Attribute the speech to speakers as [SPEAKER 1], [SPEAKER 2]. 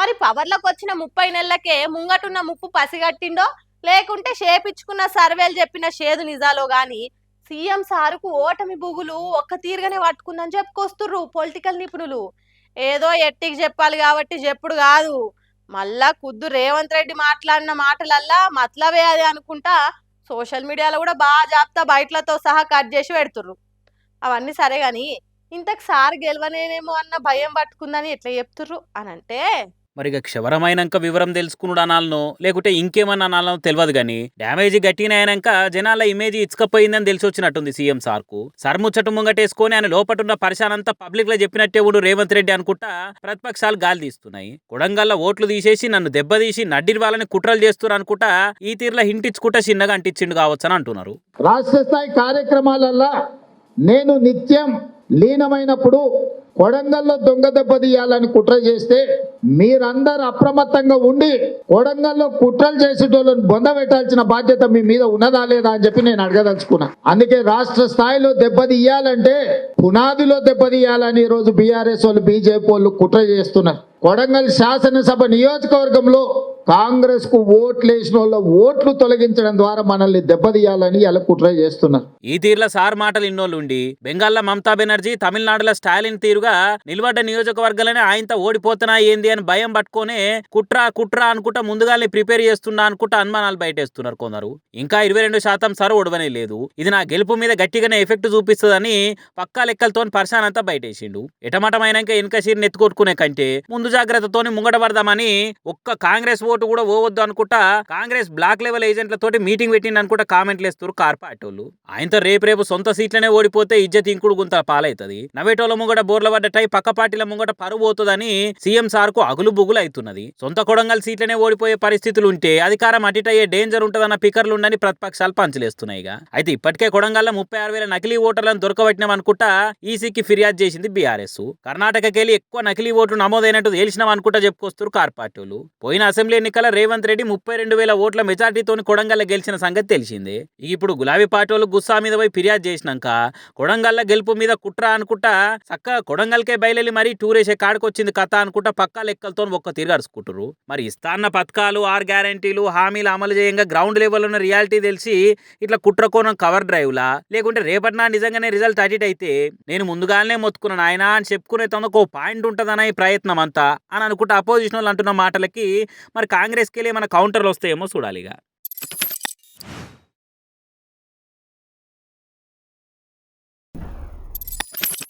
[SPEAKER 1] మరి పవర్లోకి వచ్చిన 30 నెలలకే ముంగటున్న ముప్పు పసిగట్టిండో లేకుంటే షేపిచ్చుకున్న సర్వేలు చెప్పిన షేదు నిజాలో గాని సీఎం సారుకు ఓటమి బుగులు ఒక్క తీరుగానే పట్టుకుందని చెప్పుకొస్తుర్రు పొలిటికల్ నిపుణులు. ఏదో ఎట్టికి చెప్పాలి కాబట్టి చెప్పుడు కాదు, మళ్ళా కుద్దు రేవంత్ రెడ్డి మాట్లాడిన మాటలల్లా మతలబే అది అనుకుంటా సోషల్ మీడియాలో కూడా బాగా జాప్తా బయటలతో సహా కట్ చేసి పెడుతుర్రు. అవన్నీ సరే గాని ఇంతకు సార్ గెలవనేనేమో అన్న భయం పట్టుకుందని ఎట్లా చెప్తుర్రు అని అంటే,
[SPEAKER 2] మరి ఇక క్షవరమైనాక వివరం తెలుసుకున్నాడు అనాలనో లేకుంటే ఇంకేమన్నా అనాలనో తెలియదు కానీ డ్యామేజ్ గట్టిన అయినాక జనాల ఇమేజ్ ఇచ్చుకపోయిందని తెలిసి వచ్చినట్టుంది సీఎం సార్కు. సర్ ముచ్చట ముంగటేసుకొని ఆయన లోపటున్న పరిశానంతా పబ్లిక్ లో చెప్పినట్టే ఊడు రేవంత్ రెడ్డి అనుకుంటా ప్రతిపక్షాలు గాలి తీస్తున్నాయి. కొడంగల్లో ఓట్లు తీసేసి నన్ను దెబ్బతీసి నడ్డిరి వాళ్ళని కుట్రలు చేస్తున్నారు అనుకుంటా ఈ తీరులో హింటించుకుంటా చిన్నగా అంటించిండు కావచ్చు అని అంటున్నారు.
[SPEAKER 3] రాష్ట్ర స్థాయి కార్యక్రమాలల్లో నేను నిత్యం లీనమైనప్పుడు కొడంగల్లో దొంగ దెబ్బ తీయాలని కుట్ర చేస్తే మీరందరూ అప్రమత్తంగా ఉండి కొడంగల్లో కుట్రలు చేసేటోళ్ళని బొంద పెట్టాల్సిన బాధ్యత మీ మీద ఉన్నదా లేదా అని చెప్పి నేను అడగదలుచుకున్నా. అందుకే రాష్ట్ర స్థాయిలో దెబ్బతీయాలంటే పునాదిలో దెబ్బతీయాలని ఈరోజు బీఆర్ఎస్ వాళ్ళు బీజేపీ వాళ్ళు కుట్ర చేస్తున్నారు. కొడంగల్ శాసనసభ నియోజకవర్గంలో కాంగ్రెస్ కు ఓట్లు వేసిన వాళ్ళ ఓట్లు తొలగించడం ద్వారా మనల్ని దెబ్బతీయాలని ఇలా కుట్ర చేస్తున్నారు.
[SPEAKER 2] ఈ తీర్ల సార్ మాటలు ఇన్నోళ్ళుండి బెంగాల్లో మమతా బెనర్జీ, తమిళనాడులో స్టాలిన్ తీరుగా నిలబడ్డ నియోజకవర్గాలనే ఆయనతో ఓడిపోతున్నా ఏంది అని భయం పట్టుకొని కుట్ర అనుకుంటా ముందుగానే ప్రిపేర్ చేస్తున్నా అనుకుంటా అనుమానాలు బయటేస్తున్నారు కొందరు. ఇంకా 22% సార్ ఓడవనే లేదు, ఇది నా గెలుపు మీద గట్టిగానే ఎఫెక్ట్ చూపిస్తుందని పక్కా లెక్కలతో పరిశాన్ అంతా బయటేసిండు. ఎటమటమైనాక వెనక సీరుని ఎత్తుకొట్టుకునే కంటే ముందు జాగ్రత్తతోని ముంగడబడదామని ఒక్క కాంగ్రెస్ ఓటు కూడా పోవద్దు అనుకుంటా కాంగ్రెస్ బ్లాక్ లెవెల్ ఏజెంట్లతోటి మీటింగ్ పెట్టింది అనుకుంటా కామెంట్లు వేస్తారు కార్పాటోళ్ళు. ఆయనతో రేపు సొంత సీట్లనే ఓడిపోతే ఇజ్జత్ ఇంకుడు గుంత పాలవుతుంది, నవేటోళ్ళ ముంగట బోర్ల పడ్డటై పక్క పార్టీల ముంగట పరువు పోతుందని సీఎం సార్ కు అగులు బుగులు అవుతున్నది. సొంత కొడంగల్ సీట్లనే ఓడిపోయే పరిస్థితులు ఉంటే అధికారం అటిటయ్యే డేంజర్ ఉంటుందన్న పికర్లుండని ప్రతిపక్షాలు పంచలేస్తున్నాయి. అయితే ఇప్పటికే కొడంగల్లో 36,000 నకిలీ ఓటర్లను దొరకబట్టినాం అనుకుంటా ఈసీకి ఫిర్యాదు చేసింది బీఆర్ఎస్. కర్ణాటకకెళ్ళి ఎక్కువ నకిలీ ఓట్లు నమోదైనట్టు తేల్చినాం అనుకుంటా చెప్పుకొస్తారు కార్పార్టీలు. పోయిన అసెంబ్లీ ఎన్నికల రేవంత్ రెడ్డి 32,000 ఓట్ల మెజార్టీతోని కొడంగల్ గెలిచిన సంగతి తెలిసిందే. ఇప్పుడు గులాబీ పార్టీలు గుస్సా మీద పోయి ఫిర్యాదు చేసినాక కొడంగల్ గెలుపు మీద కుట్ర అనుకుంటా చక్కగా కొడంగల్కే బయలుదేరి మరీ టూరేసే కాడికొచ్చింది కథ అనుకుంటా పక్కా లెక్కలతో ఒక్క తిరగరుచుకుంటారు. మరి ఇస్తాన్న పథకాలు 6 గ్యారంటీలు హామీలు అమలు చేయంగా గ్రౌండ్ లెవెల్ ఉన్న రియాలిటీ తెలిసి ఇట్లా కుట్రకోణం కవర్ డ్రైవ్లా లేకుంటే రేపటినా నిజంగానే రిజల్ట్ అడిట్ అయితే నేను ముందుగానే మొత్తుకున్నాను ఆయన అని చెప్పుకునే తనకు పాయింట్ ఉంటుందన్న ఈ ప్రయత్నం అంతా అని అనుకుంటే అపోజిషన్ వాళ్ళు అంటున్న మాటలకి మరి కాంగ్రెస్కి వెళ్ళి మన కౌంటర్లు వస్తాయేమో చూడాలిగా.